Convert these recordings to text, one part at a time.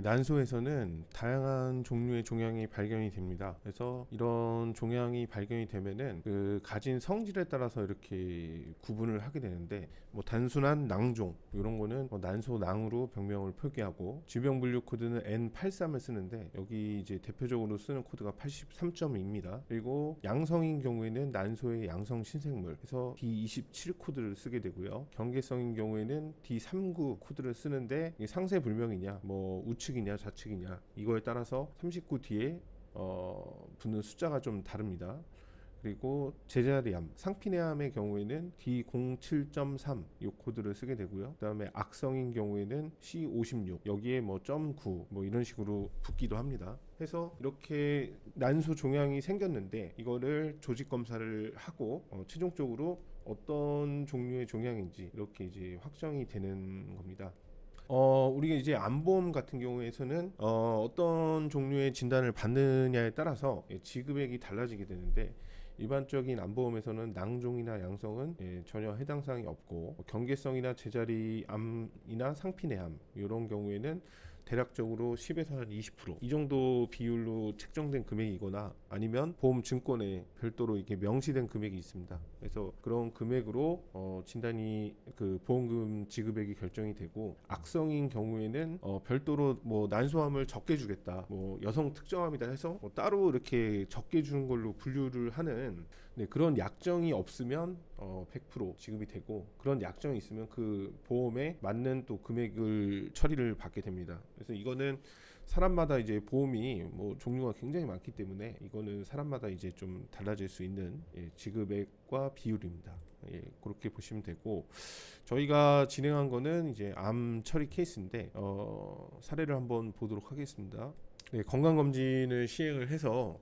난소에서는 다양한 종류의 종양이 발견이 됩니다. 그래서 이런 종양이 발견이 되면은 그 가진 성질에 따라서 이렇게 구분을 하게 되는데, 뭐 단순한 낭종 이런 거는 뭐 난소낭으로 병명을 표기하고, 질병 분류 코드는 N83을 쓰는데 여기 이제 대표적으로 쓰는 코드가 83.2입니다. 그리고 양성인 경우에는 난소의 양성 신생물 해서 D27 코드를 쓰게 되고요. 경계성인 경우에는 D39 코드를 쓰는데, 이게 상세 불명이냐 뭐 우측이냐 좌측이냐 이거에 따라서 39 뒤에 붙는 숫자가 좀 다릅니다. 그리고 제자리암, 상피내암의 경우에는 D07.3 이 코드를 쓰게 되고요. 그 다음에 악성인 경우에는 C56 여기에 뭐 .9 뭐 이런 식으로 붙기도 합니다. 해서 이렇게 난소 종양이 생겼는데 이거를 조직 검사를 하고 최종적으로 어떤 종류의 종양인지 이렇게 이제 확정이 되는 겁니다. 우리가 이제 암보험 같은 경우에서는 어떤 종류의 진단을 받느냐에 따라서 지급액이 달라지게 되는데, 일반적인 암보험에서는 낭종이나 양성은 전혀 해당 사항이 없고, 경계성이나 제자리암이나 상피내암 이런 경우에는 대략적으로 10에서 한 20%이 정도 비율로 책정된 금액이거나 아니면 보험 증권에 별도로 이렇게 명시된 금액이 있습니다. 그래서 그런 금액으로 진단이 그 보험금 지급액이 결정이 되고, 악성인 경우에는 별도로 뭐 난소암을 적게 주겠다, 뭐 여성 특정암이다 해서 뭐 따로 이렇게 적게 주는 걸로 분류를 하는 그런 약정이 없으면 100% 지급이 되고, 그런 약정이 있으면 그 보험에 맞는 또 금액을 처리를 받게 됩니다. 그래서 이거는 사람마다 이제 보험이 뭐 종류가 굉장히 많기 때문에 이거는 사람마다 이제 좀 달라질 수 있는 지급액과 비율입니다. 그렇게 보시면 되고, 저희가 진행한 거는 이제 암 처리 케이스인데 사례를 한번 보도록 하겠습니다. 건강검진을 시행을 해서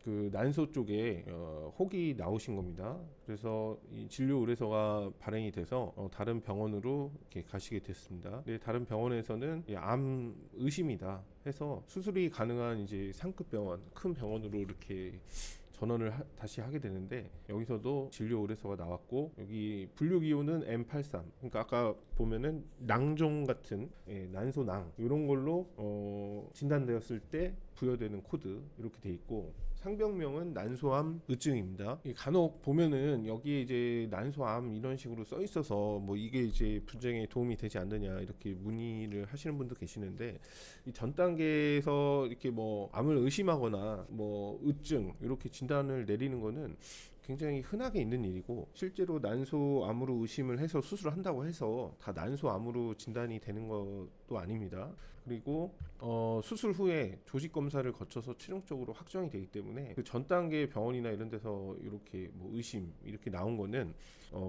그 난소 쪽에 혹이 나오신 겁니다. 그래서 이 진료 의뢰서가 발행이 돼서 다른 병원으로 이렇게 가시게 됐습니다. 다른 병원에서는 암 의심이다 해서 수술이 가능한 이제 상급 병원, 큰 병원으로 이렇게 전원을 다시 하게 되는데, 여기서도 진료 의뢰서가 나왔고, 여기 분류 기호는 M83, 그러니까 아까 보면은 낭종 같은 난소낭 이런 걸로 진단되었을 때 부여되는 코드 이렇게 돼 있고, 상병명은 난소암 의증입니다. 간혹 보면은 여기에 이제 난소암 이런 식으로 써 있어서 뭐 이게 이제 분쟁에 도움이 되지 않느냐 이렇게 문의를 하시는 분도 계시는데, 이 전 단계에서 이렇게 뭐 암을 의심하거나 뭐 의증 이렇게 진단을 내리는 거는 굉장히 흔하게 있는 일이고, 실제로 난소암으로 의심을 해서 수술을 한다고 해서 다 난소암으로 진단이 되는 것도 아닙니다. 그리고 수술 후에 조직 검사를 거쳐서 최종적으로 확정이 되기 때문에 그 전 단계 병원이나 이런 데서 이렇게 뭐 의심 이렇게 나온 거는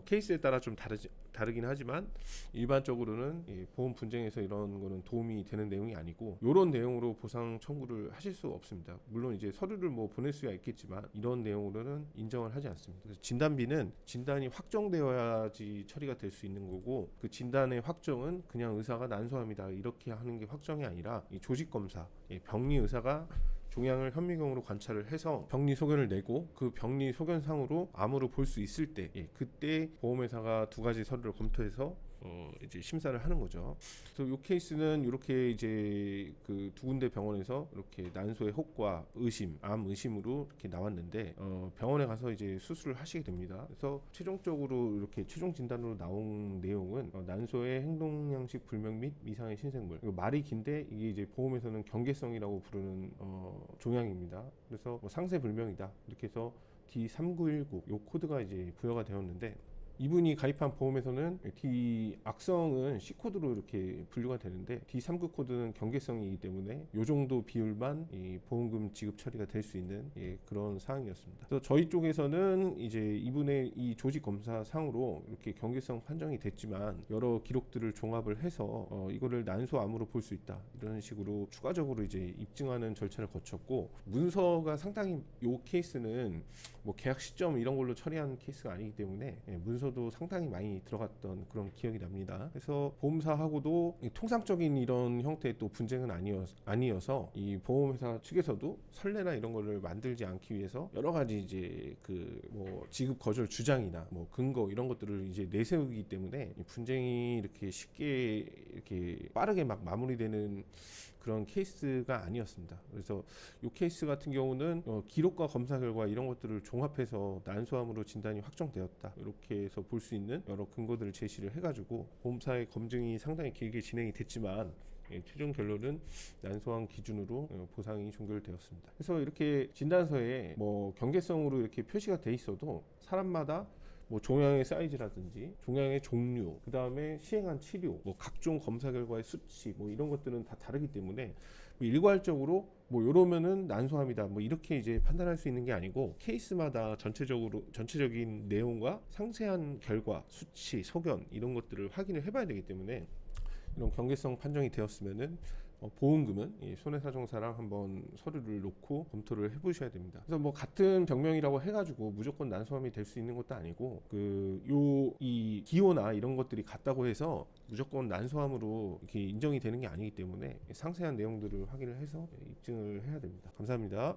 케이스에 따라 좀 다르긴 하지만, 일반적으로는 보험 분쟁에서 이런 거는 도움이 되는 내용이 아니고, 이런 내용으로 보상 청구를 하실 수 없습니다. 물론 이제 서류를 뭐 보낼 수가 있겠지만 이런 내용으로는 인정을 하지 않습니다. 그래서 진단비는 진단이 확정되어야지 처리가 될 수 있는 거고, 그 진단의 확정은 그냥 의사가 난소암이다 이렇게 하는 게 확정이 아니라 이 조직 검사, 병리 의사가 종양을 현미경으로 관찰을 해서 병리 소견을 내고, 그 병리 소견상으로 암으로 볼 수 있을 때 그때 보험회사가 두 가지 서류를 검토해서 이제 심사를 하는 거죠. 그래서 이 케이스는 이렇게 이제 그 두 군데 병원에서 이렇게 난소의 혹과 의심, 암 의심으로 이렇게 나왔는데, 병원에 가서 이제 수술을 하시게 됩니다. 그래서 최종적으로 이렇게 최종 진단으로 나온 내용은 난소의 행동 양식 불명 및 미상의 신생물. 말이 긴데 이게 이제 보험에서는 경계성이라고 부르는 종양입니다. 그래서 뭐 상세 불명이다 이렇게 해서 D3919 요 코드가 이제 부여가 되었는데, 이분이 가입한 보험에서는 D 악성은 C코드로 이렇게 분류가 되는데, D39 코드는 경계성이기 때문에 이 정도 비율만 이 보험금 지급 처리가 될 수 있는 그런 사항이었습니다. 그래서 저희 쪽에서는 이제 이분의 이 조직 검사 상으로 이렇게 경계성 판정이 됐지만, 여러 기록들을 종합을 해서 이거를 난소암으로 볼 수 있다 이런 식으로 추가적으로 이제 입증하는 절차를 거쳤고, 문서가 상당히 이 케이스는 뭐 계약 시점 이런 걸로 처리한 케이스가 아니기 때문에 문서도 상당히 많이 들어갔던 그런 기억이 납니다. 그래서 보험사하고도 통상적인 이런 형태의 또 분쟁은 아니어서 이 보험회사 측에서도 선례나 이런 거를 만들지 않기 위해서 여러 가지 이제 그 뭐 지급 거절 주장이나 뭐 근거 이런 것들을 이제 내세우기 때문에 분쟁이 이렇게 쉽게 이렇게 빠르게 막 마무리되는 그런 케이스가 아니었습니다. 그래서 이 케이스 같은 경우는 기록과 검사 결과 이런 것들을 종합해서 난소암으로 진단이 확정되었다, 이렇게 해서 볼 수 있는 여러 근거들을 제시를 해가지고 보험사의 검증이 상당히 길게 진행이 됐지만 최종 결론은 난소암 기준으로 보상이 종결되었습니다. 그래서 이렇게 진단서에 뭐 경계성으로 이렇게 표시가 돼 있어도 사람마다 뭐 종양의 사이즈라든지 종양의 종류, 그 다음에 시행한 치료, 뭐 각종 검사 결과의 수치, 뭐 이런 것들은 다 다르기 때문에 뭐 일괄적으로 뭐 이러면은 난소암이다, 뭐 이렇게 이제 판단할 수 있는 게 아니고 케이스마다 전체적인 내용과 상세한 결과, 수치, 소견 이런 것들을 확인을 해봐야 되기 때문에 이런 경계성 판정이 되었으면은 보험금은 이 손해사정사랑 한번 서류를 놓고 검토를 해보셔야 됩니다. 그래서 뭐 같은 병명이라고 해가지고 무조건 난소암이 될 수 있는 것도 아니고 이 기호나 이런 것들이 같다고 해서 무조건 난소암으로 이렇게 인정이 되는 게 아니기 때문에 상세한 내용들을 확인을 해서 입증을 해야 됩니다. 감사합니다.